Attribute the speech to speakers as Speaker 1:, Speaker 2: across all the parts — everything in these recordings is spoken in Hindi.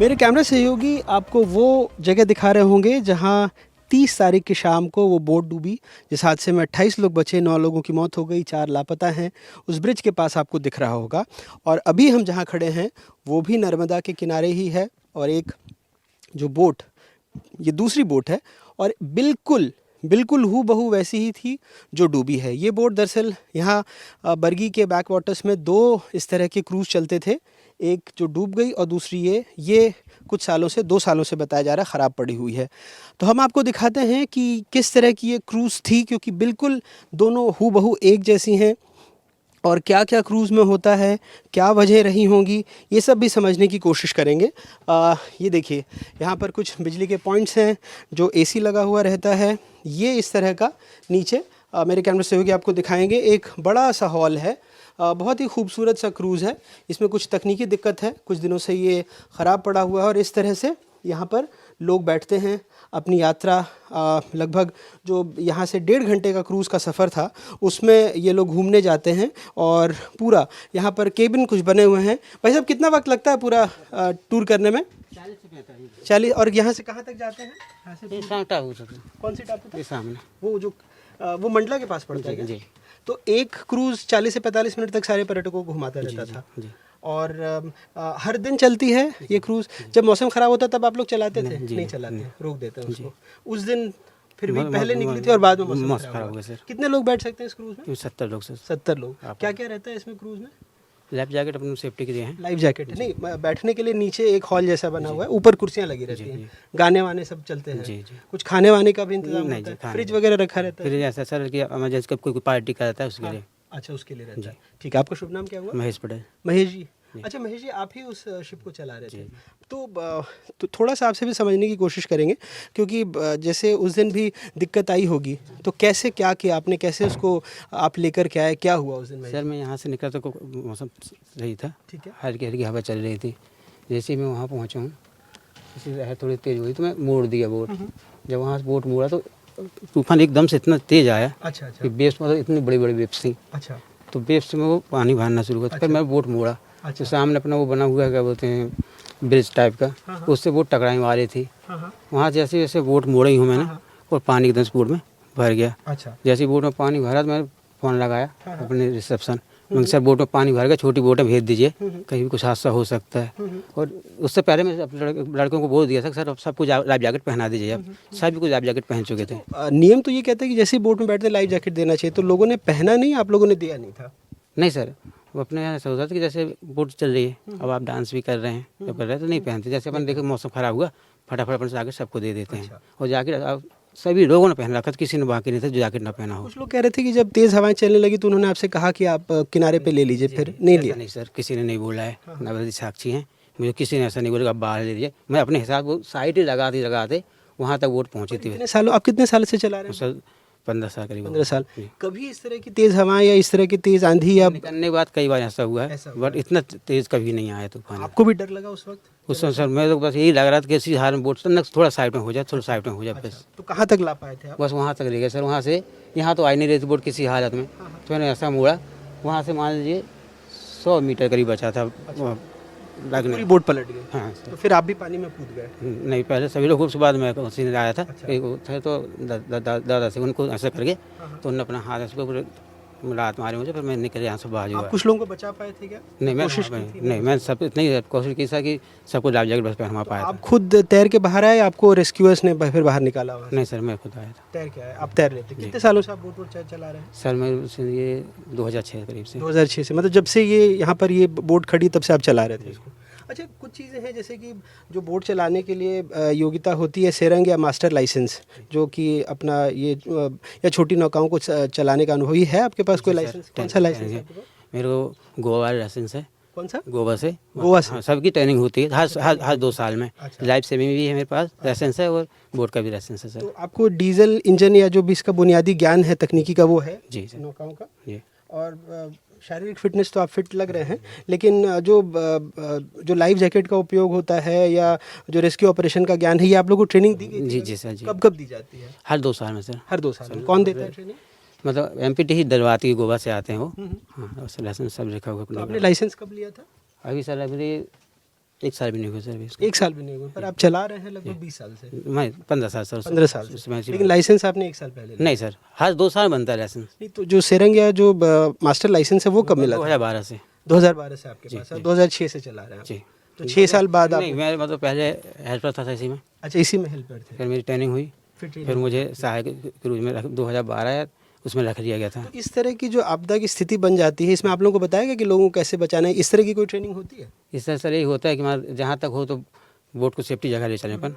Speaker 1: मेरे कैमरा सहयोगी आपको वो जगह दिखा रहे होंगे जहां 30 तारीख की शाम को वो बोट डूबी, जिस हादसे में 28 लोग बचे, 9 लोगों की मौत हो गई, 4 लापता हैं। उस ब्रिज के पास आपको दिख रहा होगा। और अभी हम जहां खड़े हैं वो भी नर्मदा के किनारे ही है। और एक जो बोट, ये दूसरी बोट है और बिल्कुल बिल्कुल हूबहू वैसी ही थी जो डूबी है। ये बोट दरअसल यहाँ बरगी के बैक वाटर्स में 2 इस तरह के क्रूज़ चलते थे। एक जो डूब गई और दूसरी ये कुछ सालों से 2 सालों से बताया जा रहा है ख़राब पड़ी हुई है। तो हम आपको दिखाते हैं कि किस तरह की ये क्रूज़ थी, क्योंकि बिल्कुल दोनों हूबहू एक जैसी हैं। और क्या क्या क्रूज़ में होता है, क्या वजह रही होंगी, ये सब भी समझने की कोशिश करेंगे। ये देखिए, यहाँ पर कुछ बिजली के पॉइंट्स हैं जो एसी लगा हुआ रहता है। ये इस तरह का नीचे मेरे कैमरे से होगी आपको दिखाएंगे। एक बड़ा सा हॉल है, बहुत ही खूबसूरत सा क्रूज़ है। इसमें कुछ तकनीकी दिक्कत है, कुछ दिनों से ये ख़राब पड़ा हुआ है। और इस तरह से यहाँ पर लोग बैठते हैं अपनी यात्रा। लगभग जो यहाँ से 1.5 घंटे का क्रूज़ का सफ़र था उसमें ये लोग घूमने जाते हैं। और पूरा यहाँ पर केबिन कुछ बने हुए हैं। भाई साहब, कितना वक्त लगता है पूरा टूर करने में?
Speaker 2: 40 से 45।
Speaker 1: 40। और यहाँ से कहाँ तक जाते हैं? यहाँ से
Speaker 2: टापू तक।
Speaker 1: कौन सी टापू?
Speaker 2: ये सामने
Speaker 1: वो जो वो मंडला के पास पड़ता है क्या?
Speaker 2: जी।
Speaker 1: तो एक क्रूज़ 40 से 45 मिनट तक सारे पर्यटकों को घुमाता रहता था।
Speaker 2: जी।
Speaker 1: और हर दिन चलती है ये क्रूज़। जब मौसम ख़राब होता तब आप लोग चलाते थे? नहीं चलाते, रोक देते हैं उसको। उस दिन फिर भी पहले निकली थी और बाद में मौसम खराब हो गया। सर, कितने लोग बैठ सकते हैं इस क्रूज़ में?
Speaker 2: 70 लोग सर।
Speaker 1: 70 लोग। क्या क्या रहता है इसमें क्रूज़ में?
Speaker 2: लाइफ जैकेट अपनी सेफ्टी के लिए हैं।
Speaker 1: लाइफ जैकेट नहीं, बैठने के लिए नीचे एक हॉल जैसा बना हुआ है, ऊपर कुर्सियाँ लगी रहती हैं, गाने वाने सब चलते हैं।
Speaker 2: जी।
Speaker 1: कुछ खाने वाने का भी इंतजाम
Speaker 2: नहीं
Speaker 1: होता
Speaker 2: जी,
Speaker 1: है? फ्रिज वगैरह रखा रहता है?
Speaker 2: फिर ऐसा सर कि इमरजेंसी कोई पार्टी का रहता है उसके लिए।
Speaker 1: अच्छा, उसके लिए रहता है। ठीक है, आपका शुभ नाम क्या हुआ?
Speaker 2: महेश पटेल।
Speaker 1: महेश जी। अच्छा महेश जी, आप ही उस शिप को चला रहे थे। तो थोड़ा सा आपसे भी समझने की कोशिश करेंगे, क्योंकि जैसे उस दिन भी दिक्कत आई होगी, तो कैसे क्या किया आपने, कैसे उसको आप लेकर के आए, क्या हुआ उस दिन महेश?
Speaker 2: सर मैं यहाँ से निकला तो मौसम सही था,
Speaker 1: ठीक है।
Speaker 2: हल्की हल्की हवा चल रही थी। जैसे ही मैं वहाँ पहुँचा हूँ, जैसे लहर थोड़ी तेज़ हुई तो मैं मोड़ दिया बोट। जब वहाँ से बोट मोड़ा तो तूफान एकदम से इतना तेज़ आया।
Speaker 1: अच्छा
Speaker 2: कि वेव्स मतलब इतनी बड़ी बड़ी वेव्स थी।
Speaker 1: अच्छा।
Speaker 2: तो वेव्स में वो पानी भरना शुरू हुआ। तो फिर मैं बोट मोड़ा। तो सामने अपना वो बना हुआ है, क्या बोलते हैं, ब्रिज टाइप का, उससे बोट टकराने वाली थी। वहाँ जैसे जैसे बोट मोड़ी हूँ मैंने, और पानी एकदम से बोट में भर गया।
Speaker 1: अच्छा।
Speaker 2: जैसे ही बोट में पानी भरा तो मैंने फ़ोन लगाया अपने रिसेप्शन में, सर बोट में पानी भर गया, छोटी बोटें भेज दीजिए, कहीं भी कुछ हादसा हो सकता है। और उससे पहले मैं अपने लड़कों को बोल दिया था, सर अब सबको लाइफ जैकेट पहना दीजिए। अब सभी को लाइफ जैकेट पहन चुके थे।
Speaker 1: नियम तो ये कहता है कि जैसे बोट में बैठते लाइफ जैकेट देना चाहिए, तो लोगों ने पहना नहीं, आप लोगों ने दिया नहीं था?
Speaker 2: नहीं सर, वो अपने यहाँ ऐसा होता था कि जैसे बोट चल रही है, अब आप डांस भी कर रहे हैं तो कर रहे हैं तो नहीं पहनते। जैसे अपन देखे मौसम ख़राब हुआ, फटाफट अपन से आके सबको दे देते हैं। और जैकेट अब सभी लोगों ने पहन रखा था, किसी ने बाकी नहीं था जो जैकेट ना पहना हो।
Speaker 1: कुछ लोग कह रहे थे कि जब तेज़ हवाएं चलने लगी तो उन्होंने आपसे कहा कि आप किनारे पे ले लीजिए, फिर नहीं लिया?
Speaker 2: नहीं सर, किसी ने नहीं बोला है, नवरदी साक्षी हैं, मुझे किसी ने ऐसा नहीं बोला आप बाहर ले लीजिए। मैं अपने हिसाब वो साइड ही लगाते वहाँ तक बोट पहुँची थी।
Speaker 1: आप कितने साल से चला रहे हैं?
Speaker 2: सर 15 साल करीब।
Speaker 1: 15 साल। कभी इस तरह की तेज़ हवाएं या इस तरह की तेज़ आंधी या
Speaker 2: निकलने के बाद कई बार ऐसा हुआ है, बट इतना तेज़ कभी नहीं आया तूफान।
Speaker 1: आपको भी डर लगा उस वक्त?
Speaker 2: उस समय सर मैं तो बस यही लग रहा था कि इसी हाल में बोट से थोड़ा साइड में हो जाए, थोड़ा साइड में हो जाए बस।
Speaker 1: तो कहाँ तक ला पाए थे आप?
Speaker 2: बस वहाँ तक ले गए सर। वहाँ से यहाँ तो आई नहीं रही थी बोट किसी हालत में। तो मैंने ऐसा मोड़ा, वहाँ से मान लीजिए 100 मीटर करीब बचा था लगने।
Speaker 1: पूरी बोट पलट गई?
Speaker 2: हाँ
Speaker 1: तो फिर आप भी पानी में कूद गए?
Speaker 2: नहीं, पहले सभी लोग उसके बाद मैं उसी ने आया था। एक थे तो दादा से उनको ऐसा करके तो उन्होंने अपना हाथ उसको रात मारे मुझे, फिर मैं निकल यहाँ से बाजू आया।
Speaker 1: कुछ लोगों को बचा पाए थे क्या?
Speaker 2: नहीं मैं सब इतनी कोशिश की था कि सबको लाइफ जैकेट बस पहनवा पाया।
Speaker 1: आप खुद तैर के बाहर आए, आपको रेस्क्यूअर्स ने फिर बाहर निकाला?
Speaker 2: नहीं सर, मैं खुद आया था।
Speaker 1: तैर के आए? आप तैर लेते? कितने सालों से आप बोट चला रहे हैं?
Speaker 2: सर मैं ये 2006 करीब से।
Speaker 1: 2006 से, मतलब जब से ये यहाँ पर ये बोट खड़ी तब से आप चला रहे थे इसको? अच्छा, कुछ चीज़ें हैं जैसे कि जो बोट चलाने के लिए योग्यता होती है सेरंग या मास्टर लाइसेंस, जो कि अपना ये या छोटी नौकाओं को चलाने का अनुभव ही है आपके पास? कोई लाइसेंस? कौन सा लाइसेंस है?
Speaker 2: मेरे को गोवा वाला लाइसेंस है।
Speaker 1: कौन सा?
Speaker 2: गोवा से।
Speaker 1: हाँ,
Speaker 2: सबकी ट्रेनिंग होती है हर 2 साल में। लाइफ सेविंग भी है मेरे पास लाइसेंस है, और बोट का भी लाइसेंस है सर।
Speaker 1: तो आपको डीजल इंजन या जो भी इसका बुनियादी ज्ञान है तकनीकी का, वो है
Speaker 2: जी सर,
Speaker 1: नौकाओं का?
Speaker 2: जी।
Speaker 1: और शारीरिक फिटनेस तो आप फिट लग रहे हैं, लेकिन जो लाइफ जैकेट का उपयोग होता है या जो रेस्क्यू ऑपरेशन का ज्ञान है, ये आप लोगों को ट्रेनिंग दी गई?
Speaker 2: जी सर जी।
Speaker 1: कब दी जाती है?
Speaker 2: हर 2 साल में सर।
Speaker 1: हर 2 साल में? कौन देता है ट्रेनिंग?
Speaker 2: मतलब MPT ही डलवाती है, गोवा से आते हैं वो। हाँ, लाइसेंस सब लिखा हुआ।
Speaker 1: आपने लाइसेंस कब लिया था?
Speaker 2: अभी सर अभी 1 साल भी नहीं हुआ सर्विस।
Speaker 1: 1 साल भी नहीं हुआ, पर आप चला रहे हैं लगभग 20 साल से।
Speaker 2: मैं 15 साल सर
Speaker 1: 15 साल से।
Speaker 2: उसमें
Speaker 1: लेकिन लाइसेंस आपने 1 साल पहले लिया।
Speaker 2: नहीं सर, हर 2 साल बनता है लाइसेंस।
Speaker 1: नहीं, तो जो सेरंग या जो मास्टर लाइसेंस है वो कब मिला था?
Speaker 2: 2012 से।
Speaker 1: 2012 से आपके पास है, 2006 से चला रहे हैं आप।
Speaker 2: जी।
Speaker 1: तो 6 साल बाद आप।
Speaker 2: नहीं, मैं मतलब पहले हेल्पर था इसी में,
Speaker 1: अच्छा, इसी में हेल्पर थे।
Speaker 2: फिर मेरी ट्रेनिंग हुई, फिर मुझे सहायक क्रूज में 2012 उसमें रख दिया गया था।
Speaker 1: तो इस तरह की जो आपदा की स्थिति बन जाती है, इसमें आप लोगों को बताया गया कि लोगों को कैसे बचाना है, इस तरह की कोई ट्रेनिंग होती है?
Speaker 2: इस तरह सर यही होता है कि हमारे जहाँ तक हो तो बोट को सेफ्टी जगह ले चलें अपन,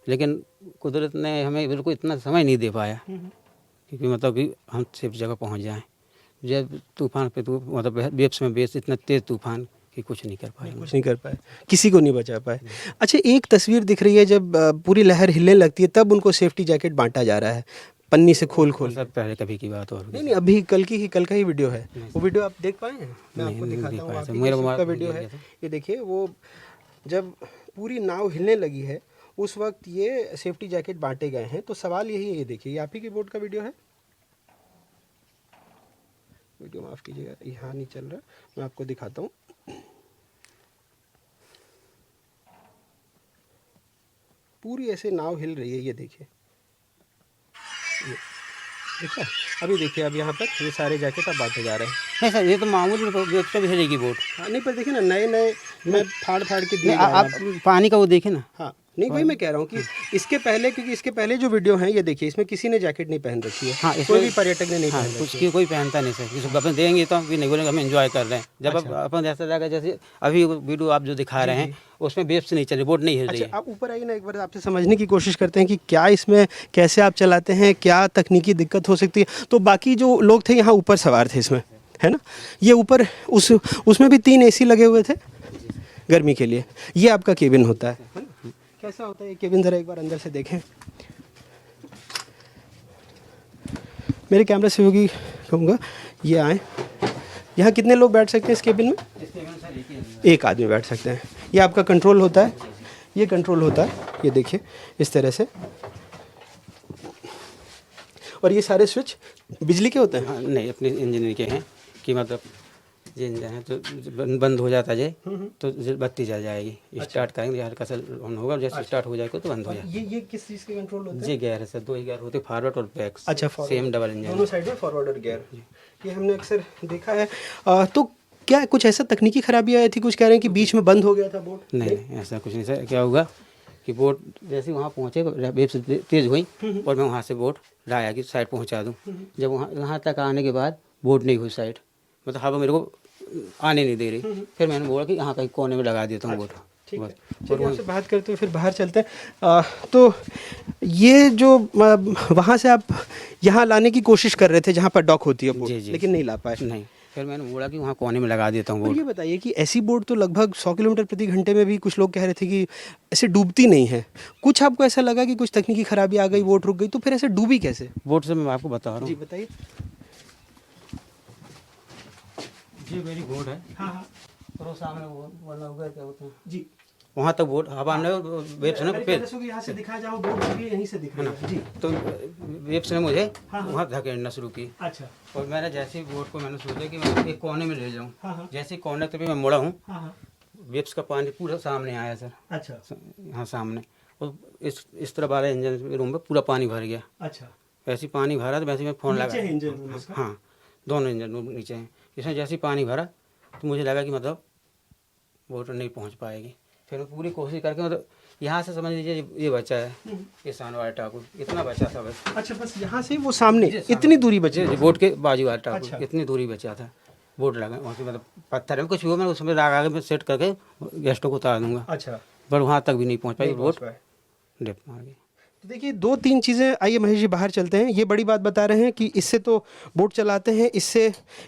Speaker 2: लेकिन कुदरत ने हमें बिल्कुल इतना समय नहीं दे पाया क्योंकि मतलब कि हम सेफ्टी जगह पहुँच जाएँ। जब तूफान पे तो मतलब वेव्स में बेस इतना तेज़ तूफान कि कुछ नहीं कर पाए।
Speaker 1: कुछ नहीं कर पाए, किसी को नहीं बचा पाए। अच्छा, एक तस्वीर दिख रही है जब पूरी लहर हिलने लगती है तब उनको सेफ्टी जैकेट बांटा जा रहा है पन्नी से खोल खोल।
Speaker 2: सर पहले कभी की बात और
Speaker 1: नहीं, अभी कल का ही वीडियो है। वो वीडियो आप देख पाए हैं? मैं आपको
Speaker 2: नहीं
Speaker 1: दिखाता
Speaker 2: देख
Speaker 1: हूँ,
Speaker 2: पाया
Speaker 1: आप
Speaker 2: सर,
Speaker 1: ही
Speaker 2: मेरा
Speaker 1: के
Speaker 2: मोबाइल
Speaker 1: का वीडियो
Speaker 2: गिर
Speaker 1: है।
Speaker 2: गया था।
Speaker 1: ये देखिए, वो जब पूरी नाव हिलने लगी है उस वक्त ये सेफ्टी जैकेट बांटे गए हैं। तो सवाल यही है, ये देखिए, ये आप ही की बोट का वीडियो है। वीडियो माफ़ कीजिएगा, यहाँ नहीं चल रहा, मैं आपको दिखाता हूँ। पूरी ऐसे नाव हिल रही है, ये देखिए, ये देखा। अभी देखिए, अब यहाँ पर ये सारे जैकेट अब बांटे जा रहे हैं।
Speaker 2: नहीं सर, ये तो मामूली वेब पे भेजेगी बोट।
Speaker 1: हाँ, नहीं, पर देखिए ना, नए नए मैं फाड़ फाड़ के दिए
Speaker 2: नहीं,
Speaker 1: जा रहे हैं।
Speaker 2: आप पानी का वो देखे ना।
Speaker 1: हाँ, नहीं, वही मैं कह रहा हूँ कि इसके पहले, क्योंकि इसके पहले जो वीडियो हैं ये देखिए, इसमें किसी ने जैकेट नहीं पहन रखी है।
Speaker 2: हाँ,
Speaker 1: कोई भी पर्यटक ने नहीं
Speaker 2: हाँ,
Speaker 1: पहन
Speaker 2: कुछ
Speaker 1: रखी है।
Speaker 2: की कोई पहनता नहीं सर, किसी अपन देंगे तो भी नहीं बोलेंगे हम एंजॉय कर रहे हैं। जब अब अपन ऐसा लगा जैसे अभी वीडियो आप जो दिखा रहे हैं उसमें वेव्स नहीं चल रही, बोट नहीं हिल रही
Speaker 1: अच्छा,
Speaker 2: है।
Speaker 1: आप ऊपर आइए ना, एक बार आपसे समझने की कोशिश करते हैं कि क्या इसमें, कैसे आप चलाते हैं, क्या तकनीकी दिक्कत हो सकती है। तो बाकी जो लोग थे यहाँ ऊपर सवार थे इसमें, है ना, ये ऊपर उसमें भी 3 AC लगे हुए थे गर्मी के लिए। ये आपका केबिन होता है ना? कैसा होता है ये केबिन, ज़रा एक बार अंदर से देखें। मेरे कैमरा सहयोगी कहूँगा ये आए। यहाँ कितने लोग बैठ सकते हैं इस केबिन में? एक आदमी बैठ सकते हैं। ये आपका कंट्रोल होता है, ये कंट्रोल होता है, ये देखिए इस तरह से। और ये सारे स्विच बिजली के होते हैं?
Speaker 2: हाँ, नहीं, अपने इंजीनियर के हैं कि मतलब ये इंजन है तो बंद हो जाता है तो बत्ती जल जाएगी। स्टार्ट करेंगे हल्का सा ऑन होगा, जैसे स्टार्ट हो जाएगा तो बंद हो जाएगा।
Speaker 1: ये किस चीज़ के कंट्रोल होते हैं?
Speaker 2: ये गियर है सर, 2 ही गियर होते, फॉरवर्ड और बैक।
Speaker 1: अच्छा,
Speaker 2: सेम डबल इंजन,
Speaker 1: दोनों साइड में फॉरवर्ड और गियर। ये हमने अक्सर देखा है। तो क्या कुछ ऐसा तकनीकी खराबी आई थी, कुछ कह रहे हैं कि बीच में बंद हो गया था बोट?
Speaker 2: नहीं, ऐसा कुछ नहीं सर। क्या होगा कि बोट जैसे वहाँ पहुँचे, वेव से तेज़ हुई और मैं वहाँ से बोट लाया कि साइड पहुँचा दूँ। जब वहाँ तक आने के बाद बोट नहीं हुई साइड, मतलब हवा मेरे को आने नहीं दे रही। फिर मैंने बोला कि यहाँ कहीं कोने में लगा देता हूँ बोट।
Speaker 1: ठीक है, चलिए आपसे बात करते हुए फिर बाहर चलते हैं। तो ये जो वहाँ से आप यहाँ लाने की कोशिश कर रहे थे जहाँ पर डॉक होती है बोट, लेकिन नहीं ला पाए?
Speaker 2: नहीं, फिर मैंने बोला कि वहाँ कोने में लगा देता हूँ बोट।
Speaker 1: ये बताइए कि ऐसी बोट तो लगभग 100 किलोमीटर प्रति घंटे में भी कुछ लोग कह रहे थे कि ऐसे डूबती नहीं है। कुछ आपको ऐसा लगा कि कुछ तकनीकी खराबी आ गई, बोट रुक गई, तो फिर ऐसे डूबी कैसे?
Speaker 2: बोट से मैं आपको बता रहा हूँ।
Speaker 1: जी बताइए।
Speaker 2: ये मेरी बोट है।
Speaker 1: हाँ हाँ,
Speaker 2: और वो सामने वो वाला होगा क्या होता है
Speaker 1: जी।
Speaker 2: वहाँ तक बोट हवा ने वेव्स ने फिर
Speaker 1: यहाँ से दिखा जाओ, बोट यहीं से दिख रहा है जी।
Speaker 2: तो वेव्स ने मुझे वहाँ धकेलना शुरू की।
Speaker 1: अच्छा,
Speaker 2: और मैंने जैसे ही बोट को मैंने सोचा कि मैं एक कोने में ले
Speaker 1: हाँ,
Speaker 2: जाऊँ,
Speaker 1: हाँ।
Speaker 2: जैसे ही कोने तक मैं मुड़ा हूँ,
Speaker 1: हाँ,
Speaker 2: वेव्स का पानी पूरा सामने आया सर।
Speaker 1: अच्छा,
Speaker 2: यहाँ सामने, और इस तरह वाले इंजन रूम में पूरा पानी भर गया।
Speaker 1: अच्छा।
Speaker 2: वैसे ही पानी भरा तो वैसे ही मैं फ़ोन
Speaker 1: नीचे
Speaker 2: लगा।
Speaker 1: है इंजन रूम इसका?
Speaker 2: हाँ, दोनों इंजन रूम नीचे हैं। इसमें जैसे ही पानी भरा तो मुझे लगा कि मतलब बोट नहीं पहुँच पाएगी। फिर मैं पूरी कोशिश करके मतलब यहाँ से समझ लीजिए ये बचा है, ये सान वाला टापू इतना बचा था बस।
Speaker 1: अच्छा, बस यहाँ से वो सामने इतनी दूरी बची?
Speaker 2: बोट के बाजू वाला टापू
Speaker 1: अच्छा।
Speaker 2: इतनी दूरी बचा था। बोट लगा वहाँ से, मतलब पत्थर है कुछ भी हो, मैं उसमें आगे में सेट करके गेस्टों को उतार दूँगा।
Speaker 1: अच्छा,
Speaker 2: पर वहाँ तक भी नहीं पहुँच पाई,
Speaker 1: नहीं पहुंच
Speaker 2: बोट
Speaker 1: पाए।
Speaker 2: डिप मार गई।
Speaker 1: तो देखिए 2-3 चीज़ें, आइए महेश जी बाहर चलते हैं। ये बड़ी बात बता रहे हैं कि इससे तो बोट चलाते हैं,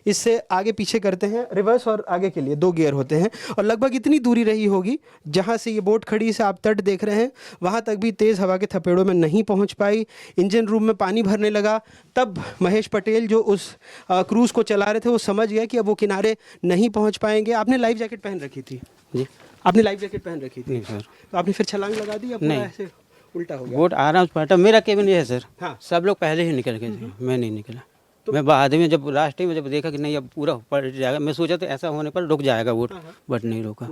Speaker 1: इससे आगे पीछे करते हैं, रिवर्स और आगे के लिए 2 गियर होते हैं। और लगभग इतनी दूरी रही होगी जहाँ से ये बोट खड़ी से आप तट देख रहे हैं, वहाँ तक भी तेज़ हवा के थपेड़ों में नहीं पहुँच पाई। इंजन रूम में पानी भरने लगा, तब महेश पटेल जो उस क्रूज़ को चला रहे थे वो समझ गया कि अब वो किनारे नहीं पहुँच पाएंगे। आपने लाइफ जैकेट पहन रखी थी?
Speaker 2: जी,
Speaker 1: आपने लाइफ जैकेट पहन रखी थी?
Speaker 2: नहीं सर।
Speaker 1: तो आपने फिर छलांग लगा दी या पूरा
Speaker 2: नहीं।
Speaker 1: ऐसे उल्टा हो गया?
Speaker 2: बोट आराम से पलटा। मेरा केबिन ये है सर,
Speaker 1: हाँ।
Speaker 2: सब लोग पहले ही निकल गए थे, मैं नहीं निकला। मैं बाद में जब लास्ट टाइम जब देखा कि नहीं अब पूरा पलट जाएगा, मैं सोचा तो ऐसा होने पर रुक जाएगा बोट, बट नहीं रुका।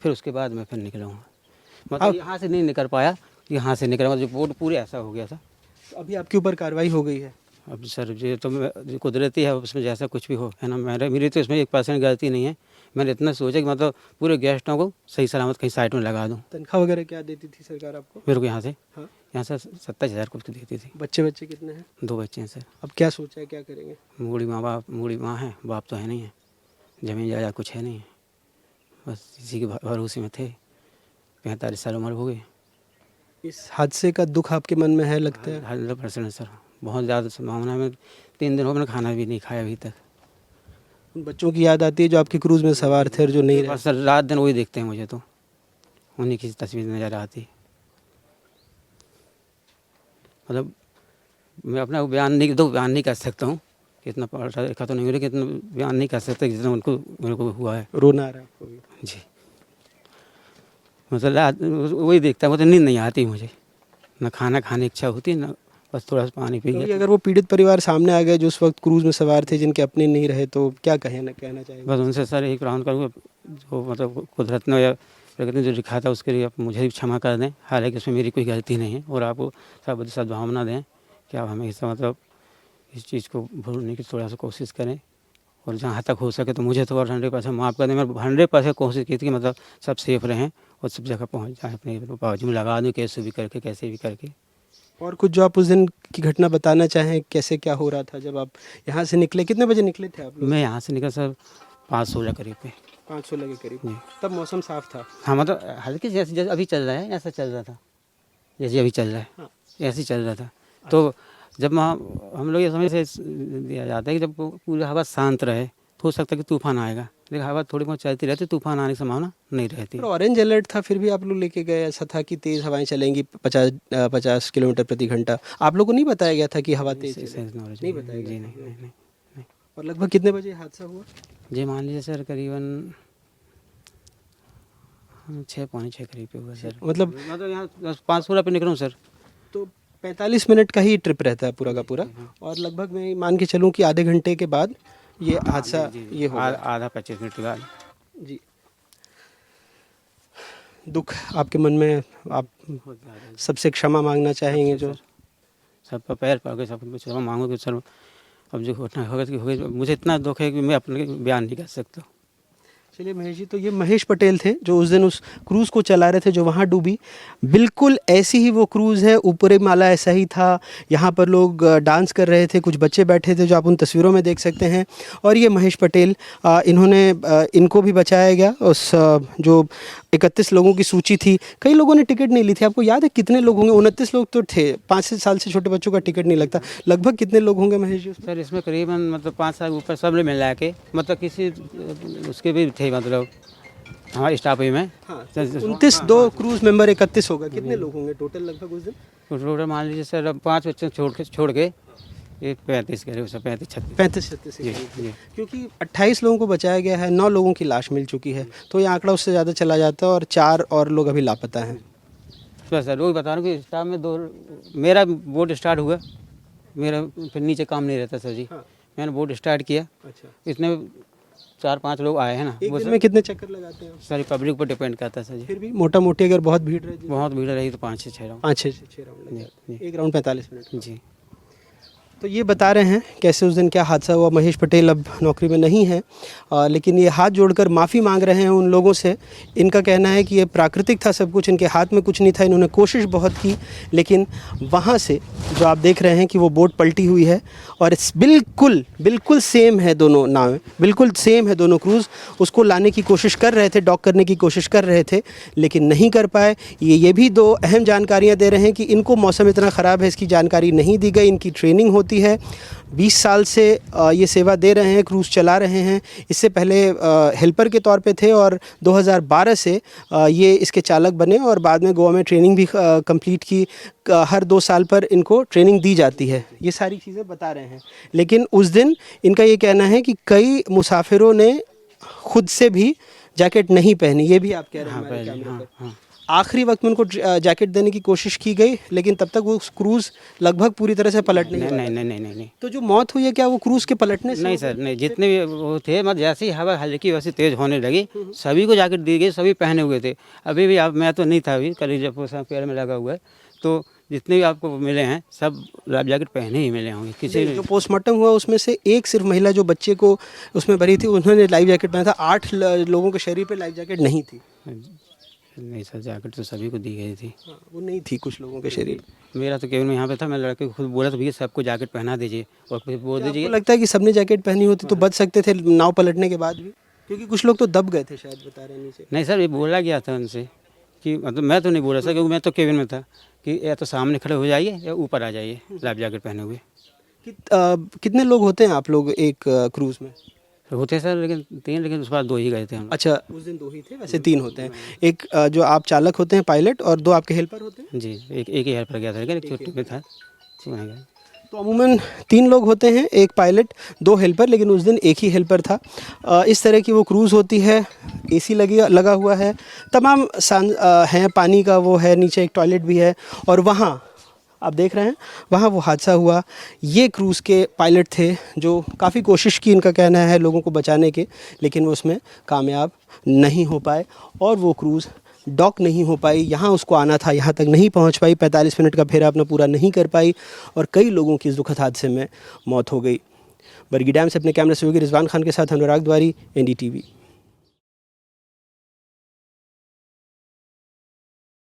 Speaker 2: फिर उसके बाद मैं फिर निकलूँगा, मतलब यहाँ से नहीं निकल पाया, यहाँ से निकला, मतलब बोट पूरे ऐसा हो गया था।
Speaker 1: तो अभी आपके ऊपर कार्रवाई हो गई है?
Speaker 2: अब सर ये तो जो कुदरती है, उसमें जैसा कुछ भी हो, है ना, मेरी तो इसमें 1% गलती नहीं है। मैंने इतना सोचा कि मतलब पूरे गेस्टों को सही सलामत कहीं साइड में लगा दूँ।
Speaker 1: तनख्वाह वगैरह क्या देती थी सरकार आपको?
Speaker 2: मेरे को यहाँ से
Speaker 1: हाँ,
Speaker 2: यहाँ से 27,000 कुछ देती थी।
Speaker 1: बच्चे कितने हैं?
Speaker 2: 2 बच्चे हैं सर।
Speaker 1: अब क्या सोचा है, क्या करेंगे?
Speaker 2: बूढ़ी माँ है, बाप तो है नहीं है, ज़मीन जायदाद कुछ है नहीं है, बस इसी के भरोसे में थे। 45 साल उम्र हो गई।
Speaker 1: इस हादसे का दुख आपके मन में है, लगता है?
Speaker 2: 100% सर, बहुत ज़्यादा संभावना है। मैं 3 दिन हो गए, खाना भी नहीं खाया अभी तक।
Speaker 1: उन बच्चों की याद आती है जो आपके क्रूज़ में सवार थे और जो नहीं रहे?
Speaker 2: बस सर रात दिन वही देखते हैं मुझे, तो उन्हीं की तस्वीर नज़र आती है। मतलब मैं अपना बयान नहीं कर सकता हूँ कि इतना पढ़ा लिखा तो नहीं हो, लेकिन इतना बयान नहीं कर सकता जितना मेरे को हुआ है।
Speaker 1: रोना आ रहा है आपको भी?
Speaker 2: जी, मतलब रात वही देखता है, मतलब नींद नहीं आती मुझे, ना खाना खाने की इच्छा होती, ना बस थोड़ा सा पानी पी
Speaker 1: कभी
Speaker 2: लिया।
Speaker 1: अगर वो पीड़ित परिवार सामने आ गए जो उस वक्त क्रूज़ में सवार थे, जिनके अपने नहीं रहे, तो क्या कहना चाहेंगे?
Speaker 2: बस उनसे सर यही प्रार्थना करूँगा, जो मतलब कुदरत ने या प्रकृति ने जो लिखा था उसके लिए आप मुझे भी क्षमा कर दें। हालांकि उसमें मेरी कोई गलती नहीं है, और आपको सद्भावना दें कि आप हमेशा मतलब इस चीज़ को भूलने की थोड़ा सा कोशिश करें, और जहाँ तक हो सके तो मुझे तो और 100% माफ़ कर दें। मैं 100% कोशिश की थी कि मतलब सब सेफ रहें और सब जगह पहुँच जाएँ, अपने बाजू में लगा दूँ कैसे भी करके।
Speaker 1: और कुछ जो आप उस दिन की घटना बताना चाहें, कैसे क्या हो रहा था जब आप यहाँ से निकले? कितने बजे निकले थे आप लोग?
Speaker 2: मैं यहाँ से निकला सर 5:16 करीब पे।
Speaker 1: 5:16 के करीब?
Speaker 2: जी।
Speaker 1: तब मौसम साफ था?
Speaker 2: हाँ, मतलब हल्की जैसे अभी चल रहा है, ऐसा चल रहा था, जैसे अभी चल रहा है।
Speaker 1: हाँ।
Speaker 2: ऐसे ही चल रहा था। तो जब हम लोग ये समझ से दिया जाता है कि जब पूरी हवा शांत रहे तो हो सकता है कि तूफान आएगा, लेकिन हवा थोड़ी बहुत चलती रहती, तूफान आने की संभावना नहीं रहती।
Speaker 1: पर ऑरेंज अलर्ट था, फिर भी आप लोग लेके गए? ऐसा था कि तेज़ हवाएं चलेंगी 50 किलोमीटर प्रति घंटा? आप लोगों को नहीं बताया गया था कि हवा तेज़ चलेगी? नहीं बताया गया?
Speaker 2: जी नहीं।
Speaker 1: और लगभग कितने बजे हादसा हुआ?
Speaker 2: जी मान लीजिए सर करीबन 6-6:45 करीब पे हुआ सर।
Speaker 1: मतलब
Speaker 2: यहाँ 5:16 पे निकलूँ सर,
Speaker 1: तो 45 मिनट का ही ट्रिप रहता है पूरा का पूरा, और लगभग मैं मान के चलूँ कि आधे घंटे के बाद ये हादसा ये हो गया।
Speaker 2: आधा 25 मिनट के बाद।
Speaker 1: जी, दुख आपके मन में, आप सबसे क्षमा मांगना चाहेंगे? जो
Speaker 2: सबका पैर पड़ गए, सब क्षमा मांगोगे सर। अब जो घटना हो गई, मुझे इतना दुख है कि मैं अपने बयान नहीं कर सकता।
Speaker 1: चलिए महेश जी, तो ये महेश पटेल थे जो उस दिन उस क्रूज़ को चला रहे थे जो वहाँ डूबी। बिल्कुल ऐसी ही वो क्रूज़ है, ऊपर माला ऐसा ही था, यहाँ पर लोग डांस कर रहे थे, कुछ बच्चे बैठे थे जो आप उन तस्वीरों में देख सकते हैं। और ये महेश पटेल, इनको भी बचाया गया। उस जो 31 लोगों की सूची थी, कई लोगों ने टिकट नहीं ली थी। आपको याद है कितने लोग होंगे? 29 लोग तो थे। 5 साल से छोटे बच्चों का टिकट नहीं लगता। लगभग कितने लोग होंगे महेश जी?
Speaker 2: सर इसमें करीबन मतलब 5 साल ऊपर सब ने मिला के, मतलब किसी उसके भी थे, मतलब हमारे स्टाफ ही में।
Speaker 1: हाँ, 29, 2 क्रूज़ मेंबर 31 होगा। कितने लोग होंगे टोटल लगभग उस दिन?
Speaker 2: टोटल मान लीजिए सर, अब 5 बच्चे छोड़ के ये 35 कह रहे हो सर,
Speaker 1: 35-36
Speaker 2: जी।
Speaker 1: क्योंकि 28 लोगों को बचाया गया है, 9 लोगों की लाश मिल चुकी है, तो ये आंकड़ा उससे ज़्यादा चला जाता है, और 4 और लोग अभी लापता हैं।
Speaker 2: बस सर वही बता रहा हूँ कि स्टाफ में 2, मेरा बोट स्टार्ट हुआ, मेरा फिर नीचे काम नहीं रहता सर जी।
Speaker 1: हाँ।
Speaker 2: मैंने बोट स्टार्ट किया,
Speaker 1: अच्छा,
Speaker 2: इसमें 4-5 लोग आए हैं ना,
Speaker 1: एक
Speaker 2: वो
Speaker 1: दिन में कितने चक्कर लगाते हैं आप?
Speaker 2: सारी पब्लिक पर डिपेंड करता है सर जी।
Speaker 1: फिर भी मोटा मोटी अगर बहुत भीड़ रहे,
Speaker 2: बहुत भीड़ रही तो 5-6 राउंड।
Speaker 1: 5-6 राउंड लग जाते हैं। एक राउंड 45 मिनट।
Speaker 2: जी।
Speaker 1: तो ये बता रहे हैं कैसे उस दिन क्या हादसा हुआ। महेश पटेल अब नौकरी में नहीं है, लेकिन ये हाथ जोड़कर माफ़ी मांग रहे हैं उन लोगों से। इनका कहना है कि ये प्राकृतिक था सब कुछ, इनके हाथ में कुछ नहीं था, इन्होंने कोशिश बहुत की, लेकिन वहाँ से जो आप देख रहे हैं कि वो बोट पलटी हुई है, और बिल्कुल सेम है दोनों नावें, बिल्कुल सेम है दोनों क्रूज़। उसको लाने की कोशिश कर रहे थे, डॉक करने की कोशिश कर रहे थे, लेकिन नहीं कर पाए। ये भी 2 अहम जानकारियाँ दे रहे हैं कि इनको मौसम इतना ख़राब है, इसकी जानकारी नहीं दी गई, इनकी ट्रेनिंग होती है। 20 साल से ये सेवा दे रहे हैं, क्रूज़ चला रहे हैं। इससे पहले हेल्पर के तौर पे थे, और 2012 से ये इसके चालक बने, और बाद में गोवा में ट्रेनिंग भी कंप्लीट की। हर 2 साल पर इनको ट्रेनिंग दी जाती है। ये सारी चीज़ें बता रहे हैं, लेकिन उस दिन इनका ये कहना है कि कई मुसाफिरों ने खुद से भी जैकेट नहीं पहनी। ये भी आप कह रहे हैं हमारे कैमरे पर। आखिरी वक्त में उनको जैकेट देने की कोशिश की गई, लेकिन तब तक वो क्रूज़ लगभग पूरी तरह से पलट नहीं
Speaker 2: नहीं
Speaker 1: पाया।
Speaker 2: नहीं नहीं नहीं नहीं नहीं
Speaker 1: तो जो मौत हुई है क्या वो क्रूज़ के पलटने से?
Speaker 2: नहीं सर, नहीं, जितने भी वो थे, मतलब जैसे ही हवा हल्की वैसे तेज़ होने लगी, सभी को जैकेट दी गई, सभी पहने हुए थे। अभी भी आप, मैं तो नहीं था अभी, कल जब वो सब पैर में लगा हुआ है, तो जितने भी आपको मिले हैं सब लाइफ जैकेट पहने ही मिले होंगे, किसी
Speaker 1: जो पोस्टमार्टम हुआ उसमें से एक सिर्फ महिला जो बच्चे को उसमें भरी थी उन्होंने लाइफ जैकेट पहना था, 8 लोगों के शरीर पे लाइफ जैकेट नहीं थी।
Speaker 2: नहीं सर, जैकेट तो सभी को दी गई थी।
Speaker 1: हाँ, वो नहीं थी कुछ लोगों के शरीर पे।
Speaker 2: मेरा तो केवल में यहाँ पे था, मैं लड़के को खुद बोला तो भैया सबको जैकेट पहना दीजिए और फिर बोल
Speaker 1: आपको
Speaker 2: दीजिए।
Speaker 1: लगता है कि सबने जैकेट पहनी होती तो बच सकते थे नाव पलटने के बाद भी? क्योंकि कुछ लोग तो दब गए थे शायद, बता रहे हैं नीचे।
Speaker 2: नहीं सर, ये बोला गया था उनसे कि, मतलब मैं तो नहीं बोला सर, क्योंकि मैं तो केबिन में था, कि या तो सामने खड़े हो जाइए या ऊपर आ जाइए लाइफ जैकेट पहने हुए।
Speaker 1: कितने लोग होते हैं आप लोग एक क्रूज़ में?
Speaker 2: होते सर लेकिन 3, लेकिन उस बार 2 ही गए थे हम लोग।
Speaker 1: अच्छा, उस दिन 2 ही थे, वैसे 3 होते हैं। एक जो आप चालक होते हैं पायलट, और 2 आपके हेल्पर होते हैं?
Speaker 2: जी, एक ही हेल्पर गया था, लेकिन एक छुट्टी पे था, तो नहीं गए।
Speaker 1: तो अमूमन 3 लोग होते हैं, एक पायलट 2 हेल्पर, लेकिन उस दिन एक ही हेल्पर था। इस तरह की वो क्रूज़ होती है, एसी लगा हुआ है, तमाम हैं, पानी का वो है, नीचे एक टॉयलेट भी है, और वहाँ आप देख रहे हैं वहाँ वो हादसा हुआ। ये क्रूज़ के पायलट थे जो काफ़ी कोशिश की, इनका कहना है, लोगों को बचाने के, लेकिन वो उसमें कामयाब नहीं हो पाए और वो क्रूज़ डॉक नहीं हो पाई। यहाँ उसको आना था, यहाँ तक नहीं पहुँच पाई, 45 मिनट का फेरा अपना पूरा नहीं कर पाई और कई लोगों की इस दुखद हादसे में मौत हो गई। बरगी डैम से अपने कैमरा सहयोगी रिजवान खान के साथ अनुराग द्वारी, NDTV।